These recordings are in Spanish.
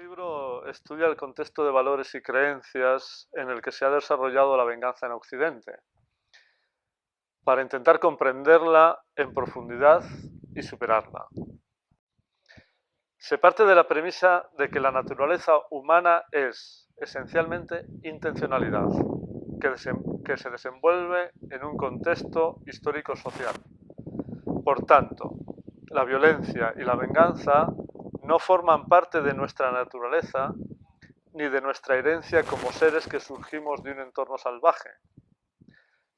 libro estudia el contexto de valores y creencias en el que se ha desarrollado la venganza en Occidente, para intentar comprenderla en profundidad y superarla. Se parte de la premisa de que la naturaleza humana es, esencialmente, intencionalidad, que se desenvuelve en un contexto histórico-social. Por tanto, la violencia y la venganza no forman parte de nuestra naturaleza ni de nuestra herencia como seres que surgimos de un entorno salvaje.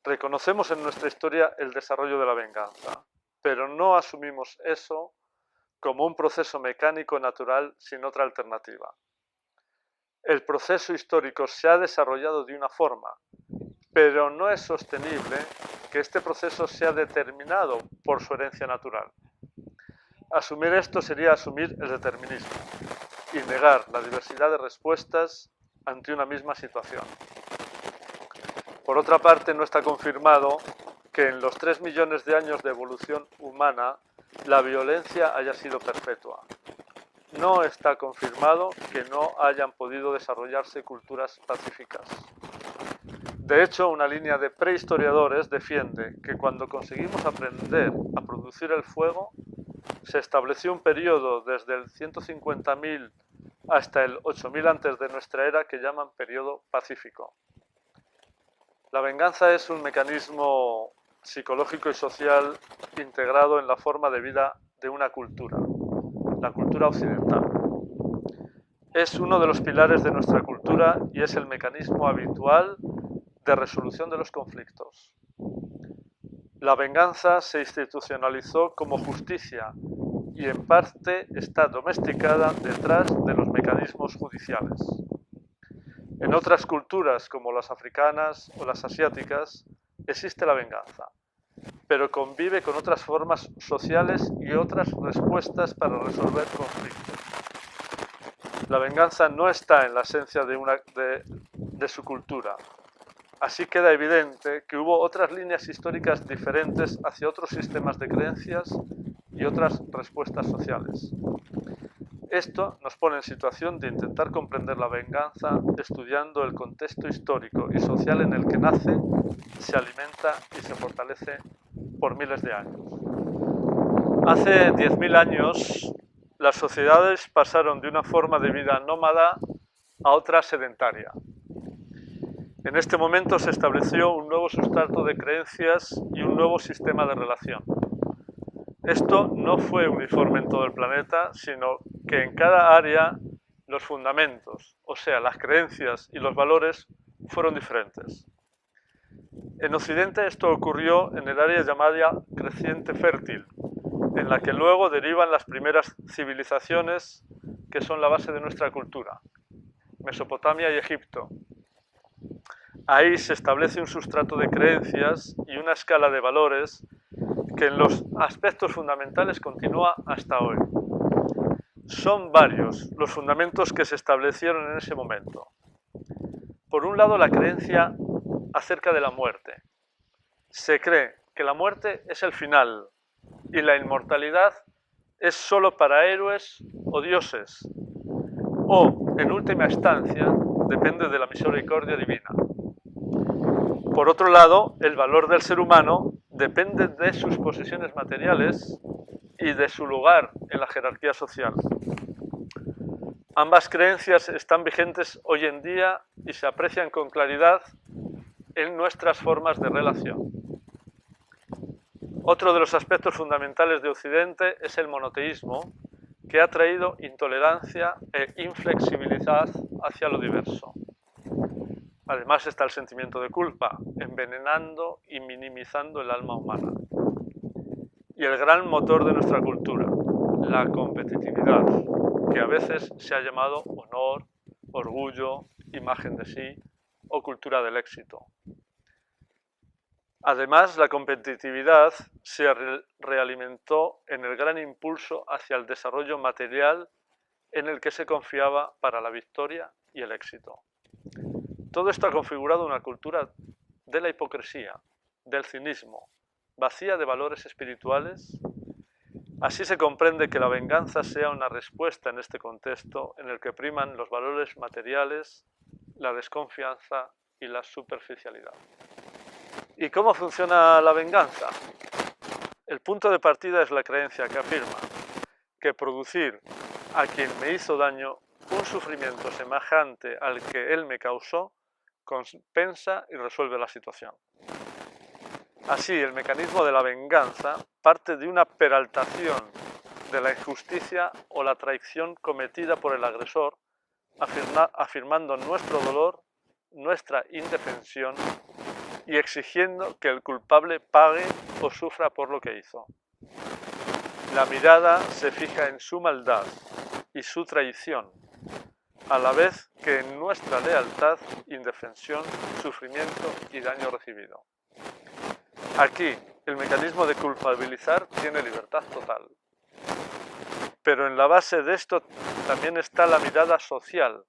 Reconocemos en nuestra historia el desarrollo de la venganza, pero no asumimos eso como un proceso mecánico natural sin otra alternativa. El proceso histórico se ha desarrollado de una forma, pero no es sostenible que este proceso sea determinado por su herencia natural. Asumir esto sería asumir el determinismo y negar la diversidad de respuestas ante una misma situación. Por otra parte, no está confirmado que en los 3 millones de años de evolución humana la violencia haya sido perpetua. No está confirmado que no hayan podido desarrollarse culturas pacíficas. De hecho, una línea de prehistoriadores defiende que cuando conseguimos aprender a producir el fuego, se estableció un periodo desde el 150.000 hasta el 8.000 antes de nuestra era que llaman periodo pacífico. La venganza es un mecanismo psicológico y social integrado en la forma de vida de una cultura, la cultura occidental. Es uno de los pilares de nuestra cultura y es el mecanismo habitual de resolución de los conflictos. La venganza se institucionalizó como justicia y en parte está domesticada detrás de los mecanismos judiciales. En otras culturas, como las africanas o las asiáticas, existe la venganza, pero convive con otras formas sociales y otras respuestas para resolver conflictos. La venganza no está en la esencia de su cultura. Así queda evidente que hubo otras líneas históricas diferentes hacia otros sistemas de creencias y otras respuestas sociales. Esto nos pone en situación de intentar comprender la venganza estudiando el contexto histórico y social en el que nace, se alimenta y se fortalece por miles de años. Hace 10.000 años, las sociedades pasaron de una forma de vida nómada a otra sedentaria. En este momento se estableció un nuevo sustrato de creencias y un nuevo sistema de relación. Esto no fue uniforme en todo el planeta, sino que en cada área los fundamentos, o sea, las creencias y los valores, fueron diferentes. En Occidente esto ocurrió en el área llamada Creciente Fértil, en la que luego derivan las primeras civilizaciones que son la base de nuestra cultura, Mesopotamia y Egipto. Ahí se establece un sustrato de creencias y una escala de valores que en los aspectos fundamentales continúa hasta hoy. Son varios los fundamentos que se establecieron en ese momento. Por un lado, la creencia acerca de la muerte. Se cree que la muerte es el final y la inmortalidad es solo para héroes o dioses, o, en última instancia, depende de la misericordia divina. Por otro lado, el valor del ser humano depende de sus posesiones materiales y de su lugar en la jerarquía social. Ambas creencias están vigentes hoy en día y se aprecian con claridad en nuestras formas de relación. Otro de los aspectos fundamentales de Occidente es el monoteísmo, que ha traído intolerancia e inflexibilidad hacia lo diverso. Además está el sentimiento de culpa, envenenando y minimizando el alma humana. Y el gran motor de nuestra cultura, la competitividad, que a veces se ha llamado honor, orgullo, imagen de sí o cultura del éxito. Además, la competitividad se realimentó en el gran impulso hacia el desarrollo material en el que se confiaba para la victoria y el éxito. Todo esto ha configurado una cultura de la hipocresía, del cinismo, vacía de valores espirituales, Así se comprende que la venganza sea una respuesta en este contexto en el que priman los valores materiales, la desconfianza y la superficialidad. ¿Y cómo funciona la venganza? El punto de partida es la creencia que afirma que producir a quien me hizo daño un sufrimiento semejante al que él me causó compensa y resuelve la situación. Así, el mecanismo de la venganza parte de una peraltación de la injusticia o la traición cometida por el agresor, afirmando nuestro dolor, nuestra indefensión y exigiendo que el culpable pague o sufra por lo que hizo. La mirada se fija en su maldad y su traición, a la vez que en nuestra lealtad, indefensión, sufrimiento y daño recibido. Aquí, el mecanismo de culpabilizar tiene libertad total. Pero en la base de esto también está la mirada social,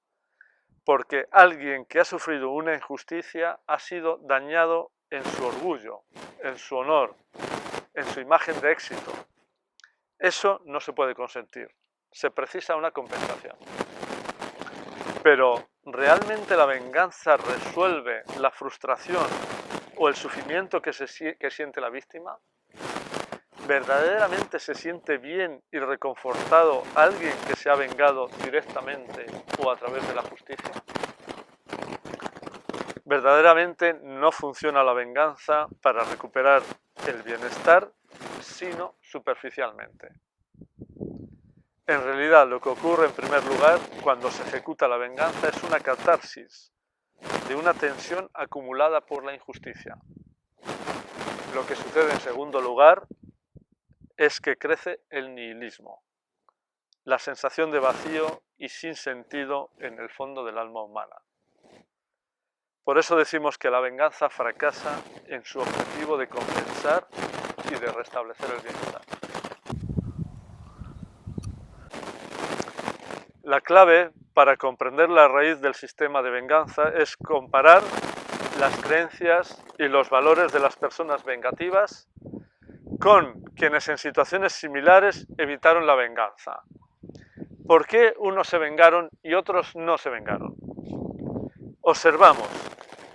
porque alguien que ha sufrido una injusticia ha sido dañado en su orgullo, en su honor, en su imagen de éxito. Eso no se puede consentir, se precisa una compensación. Pero, ¿realmente la venganza resuelve la frustración o el sufrimiento que siente la víctima? ¿Verdaderamente se siente bien y reconfortado alguien que se ha vengado directamente o a través de la justicia? Verdaderamente no funciona la venganza para recuperar el bienestar, sino superficialmente. En realidad, lo que ocurre en primer lugar cuando se ejecuta la venganza es una catarsis de una tensión acumulada por la injusticia. Lo que sucede en segundo lugar es que crece el nihilismo, la sensación de vacío y sin sentido en el fondo del alma humana. Por eso decimos que la venganza fracasa en su objetivo de compensar y de restablecer el bienestar. La clave para comprender la raíz del sistema de venganza es comparar las creencias y los valores de las personas vengativas con quienes en situaciones similares evitaron la venganza. ¿Por qué unos se vengaron y otros no se vengaron? Observamos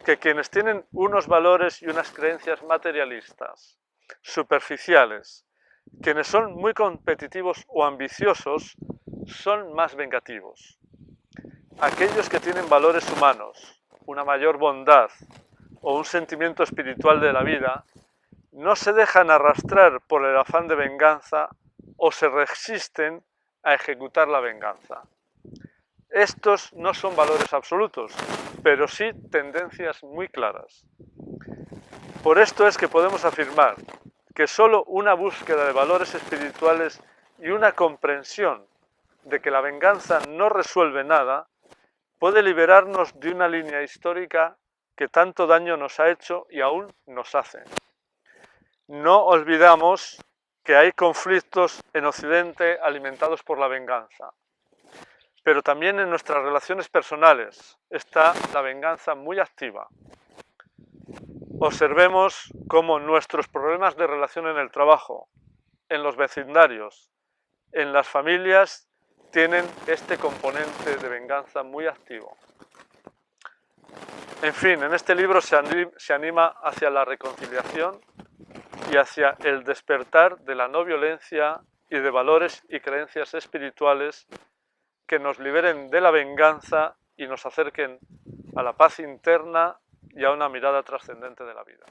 que quienes tienen unos valores y unas creencias materialistas, superficiales, quienes son muy competitivos o ambiciosos, son más vengativos. Aquellos que tienen valores humanos, una mayor bondad o un sentimiento espiritual de la vida, no se dejan arrastrar por el afán de venganza o se resisten a ejecutar la venganza. Estos no son valores absolutos, pero sí tendencias muy claras. Por esto es que podemos afirmar que solo una búsqueda de valores espirituales y una comprensión de que la venganza no resuelve nada puede liberarnos de una línea histórica que tanto daño nos ha hecho y aún nos hace. No olvidamos que hay conflictos en Occidente alimentados por la venganza, pero también en nuestras relaciones personales está la venganza muy activa. Observemos cómo nuestros problemas de relación en el trabajo, en los vecindarios, en las familias, tienen este componente de venganza muy activo. En fin, en este libro se anima hacia la reconciliación y hacia el despertar de la no violencia y de valores y creencias espirituales que nos liberen de la venganza y nos acerquen a la paz interna y a una mirada trascendente de la vida.